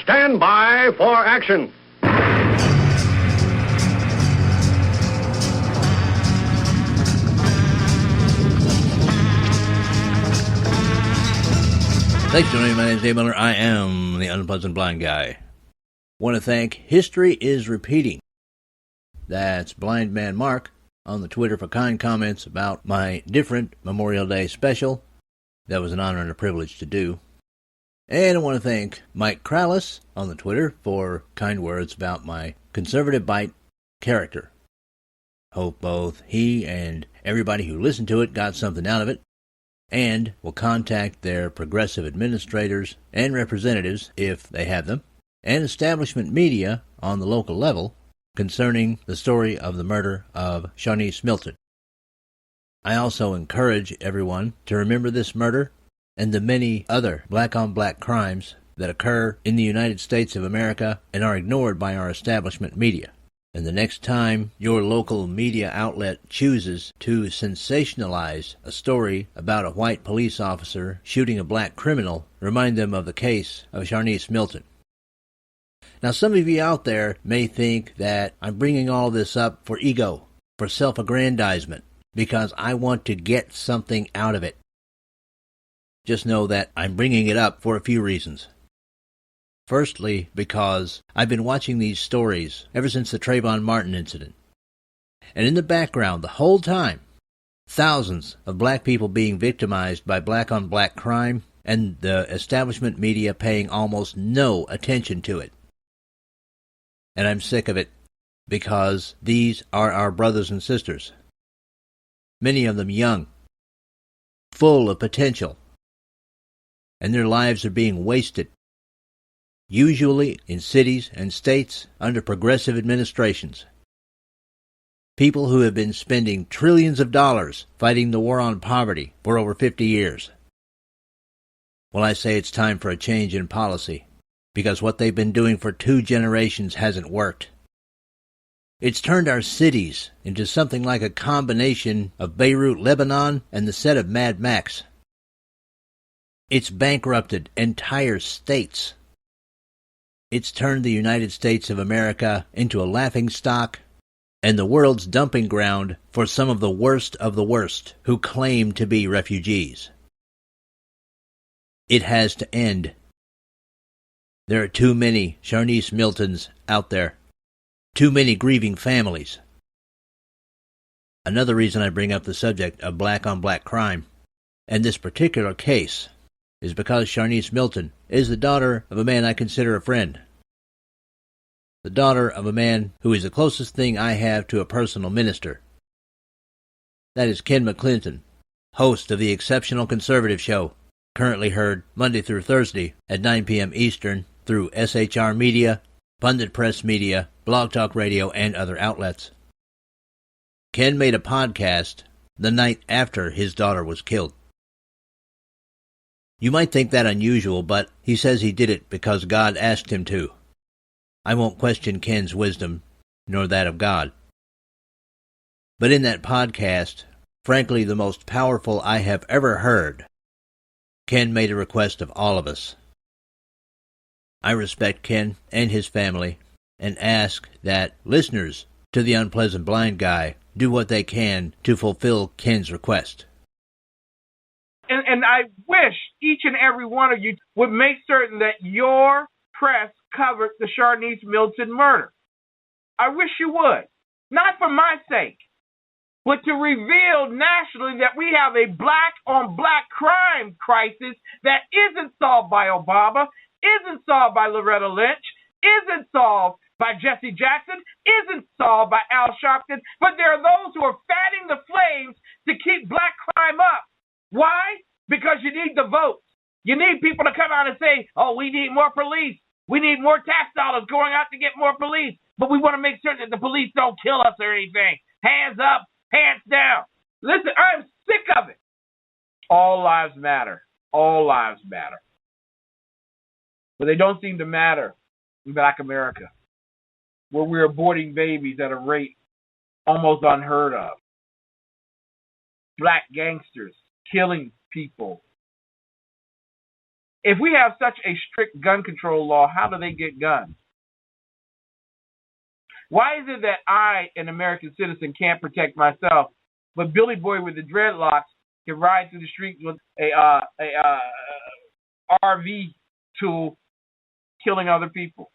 stand by for action. Thanks for joining me. My name is Dave Miller. I am the Unpleasant Blind Guy. Want to thank History is Repeating. That's Blind Man Mark on the Twitter for kind comments about my different Memorial Day special. That was an honor and a privilege to do. And I want to thank Mike Krallis on the Twitter for kind words about my conservative bite character. Hope both he and everybody who listened to it got something out of it, and will contact their progressive administrators and representatives, if they have them, and establishment media on the local level concerning the story of the murder of Sharnice Milton. I also encourage everyone to remember this murder and the many other black-on-black crimes that occur in the United States of America and are ignored by our establishment media. And the next time your local media outlet chooses to sensationalize a story about a white police officer shooting a black criminal, remind them of the case of Sharnice Milton. Now, some of you out there may think that I'm bringing all this up for ego, for self-aggrandizement, because I want to get something out of it. Just know that I'm bringing it up for a few reasons. Firstly, because I've been watching these stories ever since the Trayvon Martin incident. And in the background, the whole time, thousands of black people being victimized by black-on-black crime, and the establishment media paying almost no attention to it. And I'm sick of it, because these are our brothers and sisters. Many of them young, full of potential, and their lives are being wasted, usually in cities and states under progressive administrations. People who have been spending trillions of dollars fighting the war on poverty for over 50 years. Well, I say it's time for a change in policy, because what they've been doing for 2 generations hasn't worked. It's turned our cities into something like a combination of Beirut, Lebanon, and the set of Mad Max. It's bankrupted entire states. It's turned the United States of America into a laughingstock and the world's dumping ground for some of the worst who claim to be refugees. It has to end. There are too many Sharnice Miltons out there. Too many grieving families. Another reason I bring up the subject of black-on-black crime, and this particular case, is because Sharnice Milton is the daughter of a man I consider a friend. The daughter of a man who is the closest thing I have to a personal minister. That is Ken McClinton, host of the Exceptional Conservative Show, currently heard Monday through Thursday at 9 p.m. Eastern through SHR Media, Pundit Press Media, Blog Talk Radio, and other outlets. Ken made a podcast the night after his daughter was killed. You might think that unusual, but he says he did it because God asked him to. I won't question Ken's wisdom, nor that of God. But in that podcast, frankly the most powerful I have ever heard, Ken made a request of all of us. I respect Ken and his family, and ask that listeners to The Unpleasant Blind Guy do what they can to fulfill Ken's request. And I wish each and every one of you would make certain that your press covered the Sharnice Milton murder. I wish you would. Not for my sake, but to reveal nationally that we have a black-on-black crime crisis that isn't solved by Obama, isn't solved by Loretta Lynch, isn't solved by Jesse Jackson, isn't solved by Al Sharpton, but there are those who are fanning the flames to keep black crime up. Why? Because you need the votes. You need people to come out and say, oh, we need more police. We need more tax dollars going out to get more police. But we want to make sure that the police don't kill us or anything. Hands up, hands down. Listen, I'm sick of it. All lives matter. All lives matter. But they don't seem to matter in Black America, where we're aborting babies at a rate almost unheard of. Black gangsters killing people If we have such a strict gun control law, how do they get guns? Why is it that I, an American citizen, can't protect myself, but Billy Boy with the dreadlocks can ride through the streets with a RV tool killing other people?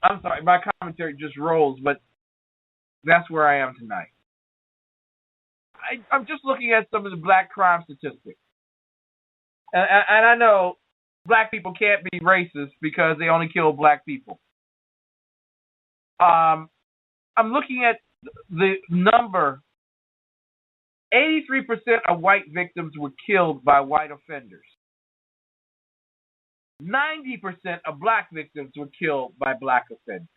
I'm sorry, my commentary just rolls, but that's where I am tonight. I'm just looking at some of the black crime statistics. And I know black people can't be racist because they only kill black people. I'm looking at the number. 83% of white victims were killed by white offenders. 90% of black victims were killed by black offenders.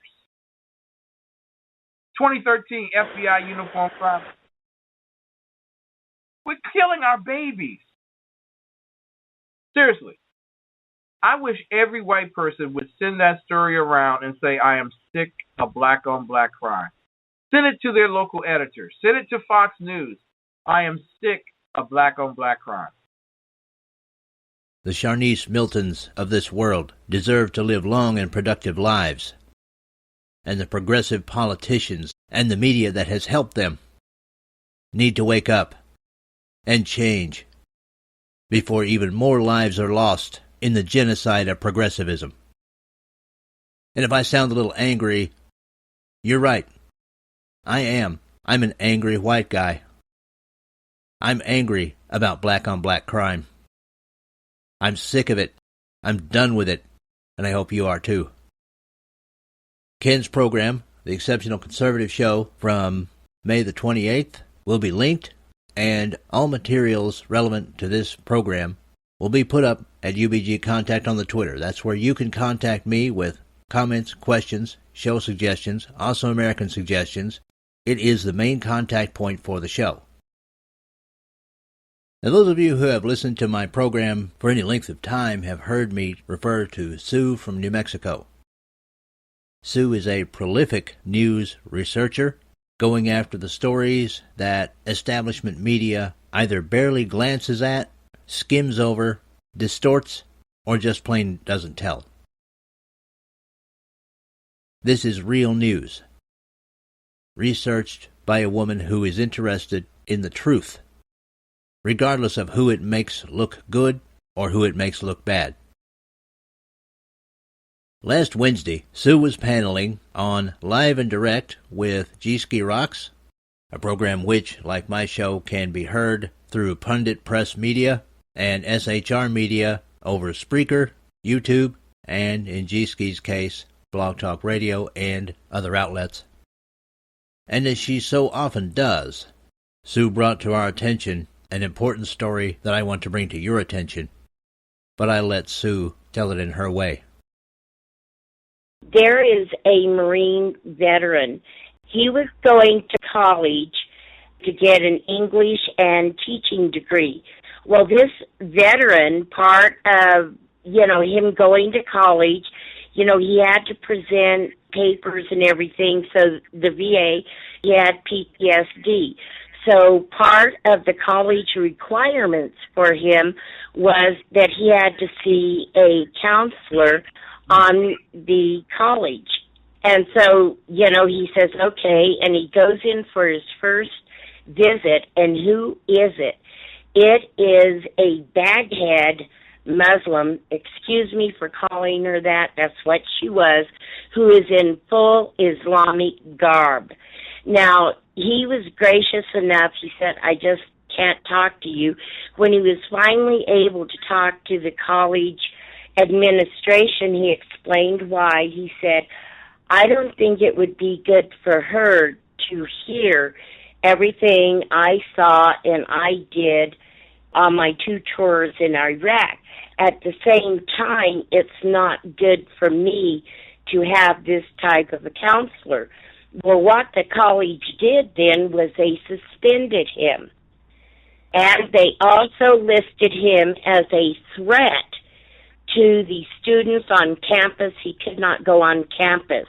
2013 FBI uniform crime. We're killing our babies. Seriously. I wish every white person would send that story around and say, I am sick of black-on-black crime. Send it to their local editor. Send it to Fox News. I am sick of black-on-black crime. The Charnice Miltons of this world deserve to live long and productive lives. And the progressive politicians and the media that has helped them need to wake up and change before even more lives are lost in the genocide of progressivism. And if I sound a little angry, you're right. I am. I'm an angry white guy. I'm angry about black-on-black crime. I'm sick of it. I'm done with it. And I hope you are too. Ken's program, The Exceptional Conservative Show, from May the 28th, will be linked, and all materials relevant to this program will be put up at UBG Contact on the Twitter. That's where you can contact me with comments, questions, show suggestions, also American suggestions. It is the main contact point for the show. Now, those of you who have listened to my program for any length of time have heard me refer to Sue from New Mexico. Sue is a prolific news researcher, going after the stories that establishment media either barely glances at, skims over, distorts, or just plain doesn't tell. This is real news, researched by a woman who is interested in the truth, regardless of who it makes look good or who it makes look bad. Last Wednesday, Sue was paneling on Live and Direct with G-Ski Rocks, a program which, like my show, can be heard through Pundit Press Media and SHR Media over Spreaker, YouTube, and, in G-Ski's case, Blog Talk Radio and other outlets. And as she so often does, Sue brought to our attention an important story that I want to bring to your attention, but I let Sue tell it in her way. There is a Marine veteran. He was going to college to get an English and teaching degree. Well, this veteran, part of, him going to college, he had to present papers and everything, so the VA, he had PTSD. So part of the college requirements for him was that he had to see a counselor on the college. And so, he says, okay, and he goes in for his first visit, and who is it? It is a baghead Muslim, excuse me for calling her that, that's what she was, who is in full Islamic garb. Now, he was gracious enough, he said, I just can't talk to you. When he was finally able to talk to the college administration, he explained why. He said, I don't think it would be good for her to hear everything I saw and I did on my 2 tours in Iraq. At the same time, it's not good for me to have this type of a counselor. Well, what the college did then was they suspended him. And they also listed him as a threat to the students on campus. He could not go on campus.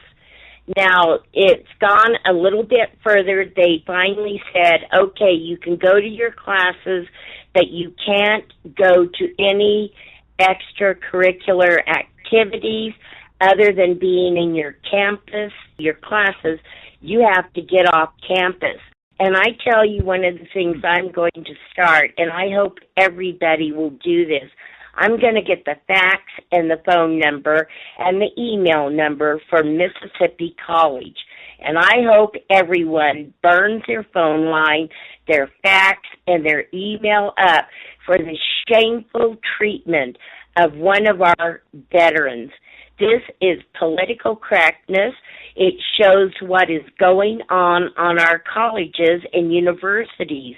Now, it's gone a little bit further. They finally said, okay, you can go to your classes, but you can't go to any extracurricular activities other than being in your campus, your classes. You have to get off campus. And I tell you, one of the things I'm going to start, and I hope everybody will do this, I'm going to get the fax and the phone number and the email number for Mississippi College. And I hope everyone burns their phone line, their fax, and their email up for the shameful treatment of one of our veterans. This is political correctness. It shows what is going on our colleges and universities.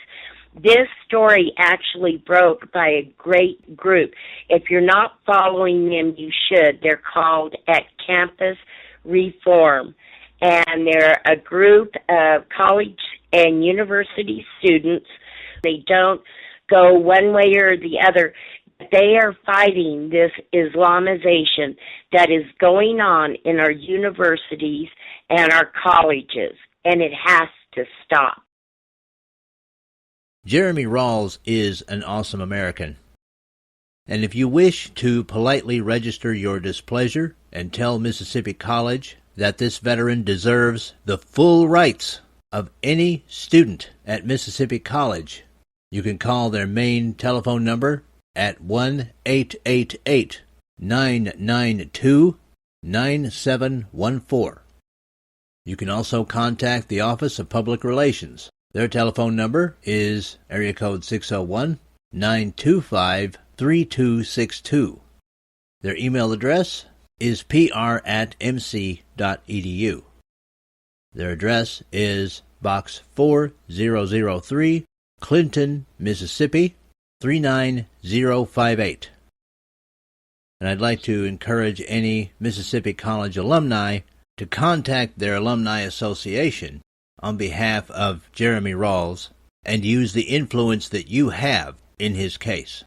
This story actually broke by a great group. If you're not following them, you should. They're called At Campus Reform. And they're a group of college and university students. They don't go one way or the other. They are fighting this Islamization that is going on in our universities and our colleges, and it has to stop. Jeremy Rawls is an awesome American. And if you wish to politely register your displeasure and tell Mississippi College that this veteran deserves the full rights of any student at Mississippi College, you can call their main telephone number at 1-888-992-9714. You can also contact the Office of Public Relations. Their telephone number is area code 601-925-3262. Their email address is pr@mc.edu. Their address is Box 4003, Clinton, Mississippi, 39058. And I'd like to encourage any Mississippi College alumni to contact their alumni association on behalf of Jeremy Rawls and use the influence that you have in his case.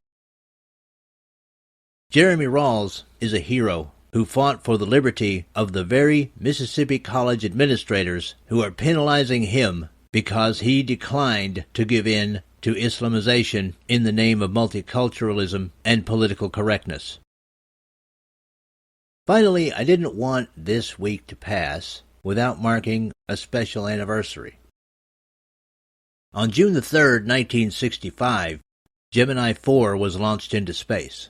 Jeremy Rawls is a hero who fought for the liberty of the very Mississippi College administrators who are penalizing him because he declined to give in to Islamization in the name of multiculturalism and political correctness. Finally, I didn't want this week to pass without marking a special anniversary. On June the 3rd, 1965, Gemini 4 was launched into space.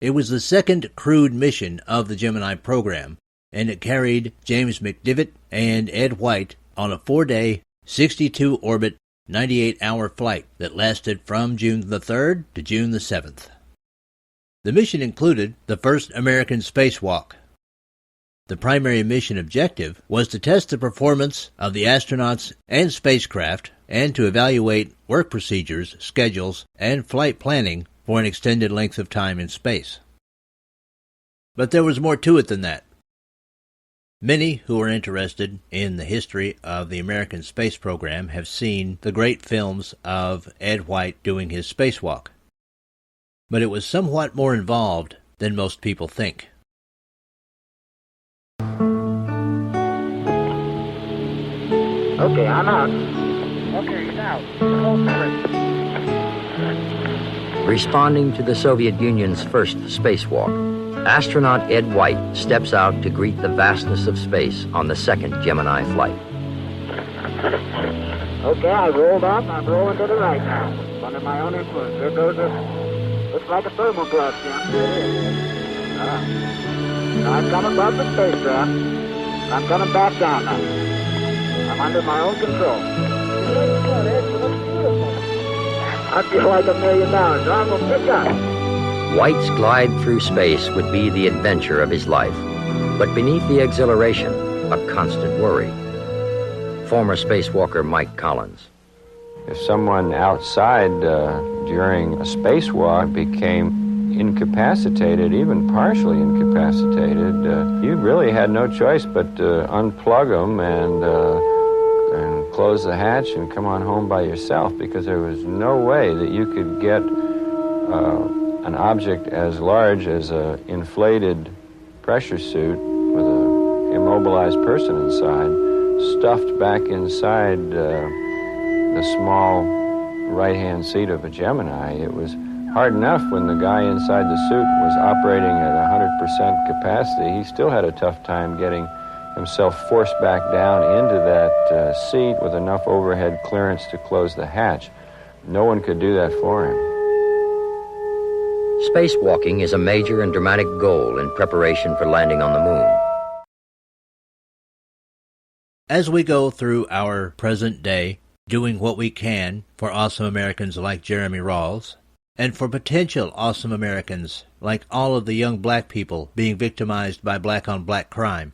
It was the second crewed mission of the Gemini program, and it carried James McDivitt and Ed White on a 4-day, 62-orbit, 98-hour flight that lasted from June the 3rd to June the 7th. The mission included the first American spacewalk. The primary mission objective was to test the performance of the astronauts and spacecraft and to evaluate work procedures, schedules, and flight planning for an extended length of time in space. But there was more to it than that. Many who are interested in the history of the American space program have seen the great films of Ed White doing his spacewalk. But it was somewhat more involved than most people think. Okay, I'm out. Okay, he's out. Responding to the Soviet Union's first spacewalk, astronaut Ed White steps out to greet the vastness of space on the second Gemini flight. Okay, I rolled up. I'm rolling to the right now. Under my own influence. There goes a... Looks like a thermal glove, Jim. It is. I'm coming above the spacecraft. I'm coming back down now. I'm under my own control. I feel like $1 million. I'm going to pick up. White's glide through space would be the adventure of his life, but beneath the exhilaration, a constant worry. Former spacewalker Mike Collins. If someone outside during a spacewalk became incapacitated, even partially incapacitated, you really had no choice but to unplug them and close the hatch and come on home by yourself, because there was no way that you could get an object as large as an inflated pressure suit with an immobilized person inside stuffed back inside the small right-hand seat of a Gemini. It was Hard enough when the guy inside the suit was operating at 100% capacity, he still had a tough time getting himself forced back down into that seat with enough overhead clearance to close the hatch. No one could do that for him. Spacewalking is a major and dramatic goal in preparation for landing on the moon. As we go through our present day, doing what we can for awesome Americans like Jeremy Rawls, and for potential awesome Americans like all of the young black people being victimized by black-on-black crime,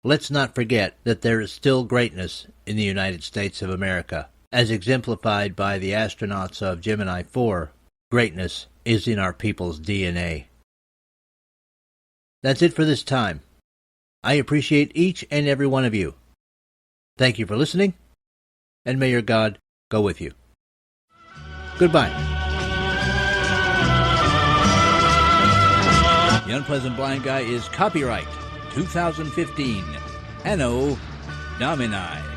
let's not forget that there is still greatness in the United States of America. As exemplified by the astronauts of Gemini 4, greatness is in our people's DNA. That's it for this time. I appreciate each and every one of you. Thank you for listening, and may your God go with you. Goodbye. The Unpleasant Blind Guy is copyright 2015, Anno Domini.